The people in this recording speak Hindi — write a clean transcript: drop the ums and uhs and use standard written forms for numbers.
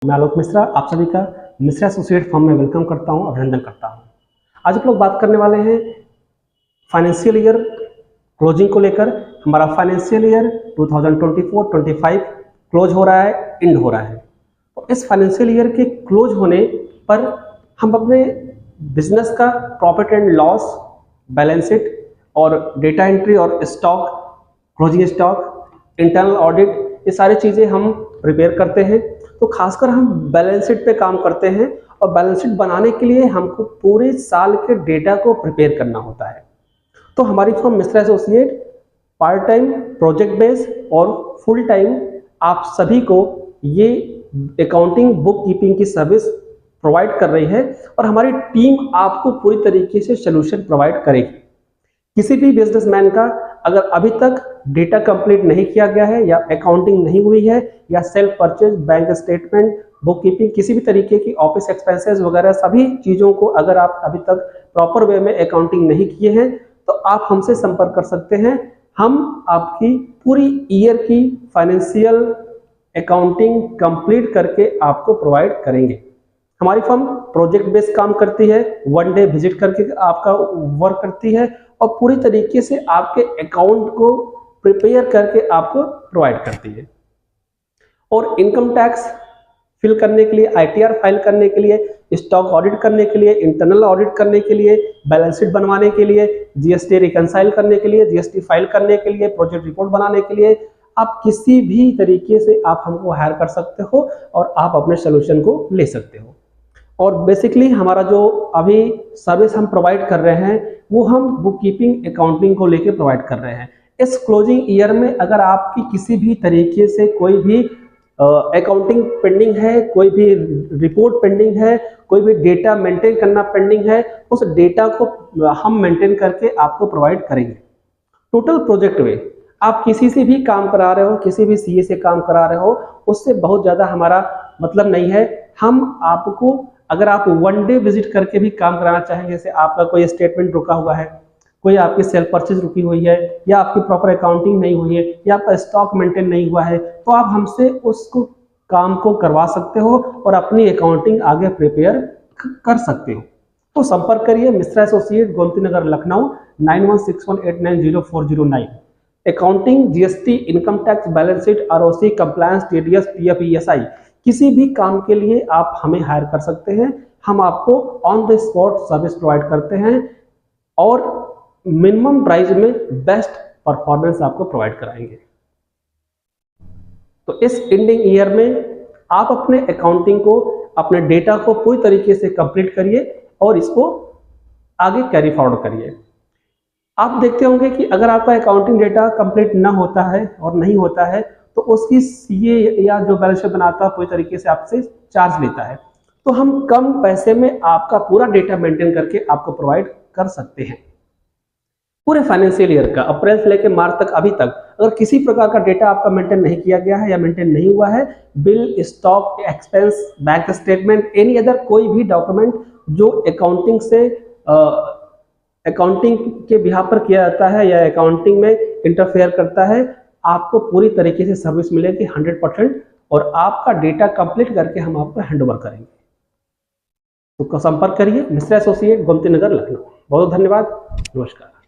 मैं आलोक मिश्रा आप सभी का मिश्रा एसोसिएट फर्म में वेलकम करता हूं, अभिनंदन करता हूं। आज हम लोग बात करने वाले हैं फाइनेंशियल ईयर क्लोजिंग को लेकर। हमारा फाइनेंशियल ईयर 2024-25 क्लोज हो रहा है, एंड हो रहा है। तो इस फाइनेंशियल ईयर के क्लोज होने पर हम अपने बिजनेस का profit and loss, balance sheet और डेटा एंट्री और stock, closing stock, internal audit, ये सारी चीज़ें हम प्रिपेयर करते हैं। तो खासकर हम बैलेंस शीट पे काम करते हैं और बैलेंस शीट बनाने के लिए हमको पूरे साल के डेटा को प्रिपेयर करना होता है। तो हमारी firm Mishra associate part time, project base और फुल टाइम आप सभी को ये अकाउंटिंग बुक कीपिंग की सर्विस प्रोवाइड कर रही है और हमारी टीम आपको पूरी तरीके से सोल्यूशन प्रोवाइड करेगी। किसी भी बिजनेसमैन का अगर अभी तक डेटा कंप्लीट नहीं किया गया है या अकाउंटिंग नहीं हुई है या self purchase, bank statement, book keeping, किसी भी तरीके की ऑफिस एक्सपेंसेस वगैरह सभी चीज़ों को अगर आप अभी तक प्रॉपर वे में अकाउंटिंग नहीं किए हैं तो आप हमसे संपर्क कर सकते हैं। हम आपकी पूरी ईयर की फाइनेंशियल अकाउंटिंग कंप्लीट करके आपको प्रोवाइड करेंगे। हमारी फर्म प्रोजेक्ट बेस्ड काम करती है, वन डे विजिट करके आपका वर्क करती है और पूरी तरीके से आपके अकाउंट को प्रिपेयर करके आपको प्रोवाइड करती है। और इनकम टैक्स फिल करने के लिए, आईटीआर फाइल करने के लिए, स्टॉक ऑडिट करने के लिए, इंटरनल ऑडिट करने के लिए, बैलेंस शीट बनवाने के लिए, जीएसटी रिकंसाइल करने के लिए, जीएसटी फाइल करने के लिए, प्रोजेक्ट रिपोर्ट बनाने के लिए, आप किसी भी तरीके से आप हमको हायर कर सकते हो और आप अपने सोल्यूशन को ले सकते हो। और बेसिकली हमारा जो अभी सर्विस हम प्रोवाइड कर रहे हैं वो हम बुक कीपिंग, अकाउंटिंग को लेके प्रोवाइड कर रहे हैं। इस क्लोजिंग ईयर में अगर आपकी किसी भी तरीके से कोई भी अकाउंटिंग पेंडिंग है, कोई भी रिपोर्ट पेंडिंग है, कोई भी डेटा मेंटेन करना पेंडिंग है, उस डेटा को हम मेंटेन करके आपको प्रोवाइड करेंगे। टोटल प्रोजेक्ट में आप किसी से भी काम करा रहे हो, किसी भी सीए से काम करा रहे हो, उससे बहुत ज़्यादा हमारा मतलब नहीं है। हम आपको अगर आप वन डे विजिट करके भी काम कराना चाहेंगे, जैसे आपका कोई स्टेटमेंट रुका हुआ है, कोई आपकी सेल परचेज रुकी हुई है, या आपकी प्रॉपर अकाउंटिंग नहीं हुई है, या आपका स्टॉक मेंटेन नहीं हुआ है, तो आप हमसे उसको काम को करवा सकते हो और अपनी अकाउंटिंग आगे प्रिपेयर कर सकते हो। तो संपर्क करिए Mishra associate, Gomti Nagar, Lucknow 9161890409। Accounting, GST, income tax, balance sheet, ROC, compliance, TDS, PF, ESI, किसी भी काम के लिए आप हमें हायर कर सकते हैं। हम आपको on the spot service provide करते हैं और मिनिमम प्राइस में बेस्ट परफॉर्मेंस आपको प्रोवाइड कराएंगे। तो इस एंडिंग ईयर में आप अपने अकाउंटिंग को, अपने डेटा को पूरी तरीके से कंप्लीट करिए और इसको आगे कैरी फॉरवर्ड करिए। आप देखते होंगे कि अगर आपका अकाउंटिंग डेटा कंप्लीट ना होता है और नहीं होता है तो उसकी सीए या जो बैलेंस शीट बनाता है पूरी तरीके से आपसे चार्ज लेता है। तो हम कम पैसे में आपका पूरा डेटा मेंटेन करके आपको प्रोवाइड कर सकते हैं। पूरे फाइनेंशियल ईयर का अप्रैल से लेकर मार्च तक अभी तक अगर किसी प्रकार का डेटा आपका मेंटेन नहीं किया गया है या मेंटेन नहीं हुआ है, bill, stock, expense, bank statement, any other कोई भी डॉक्यूमेंट जो अकाउंटिंग से अकाउंटिंग के बिहाफ पर किया जाता है या अकाउंटिंग में इंटरफेयर करता है, आपको पूरी तरीके से सर्विस मिलेगी 100% और आपका डेटा कंप्लीट करके हम आपको हैंडओवर करेंगे। तो संपर्क करिए मिश्रा एसोसिएट, गोमती नगर, लखनऊ। बहुत धन्यवाद, नमस्कार।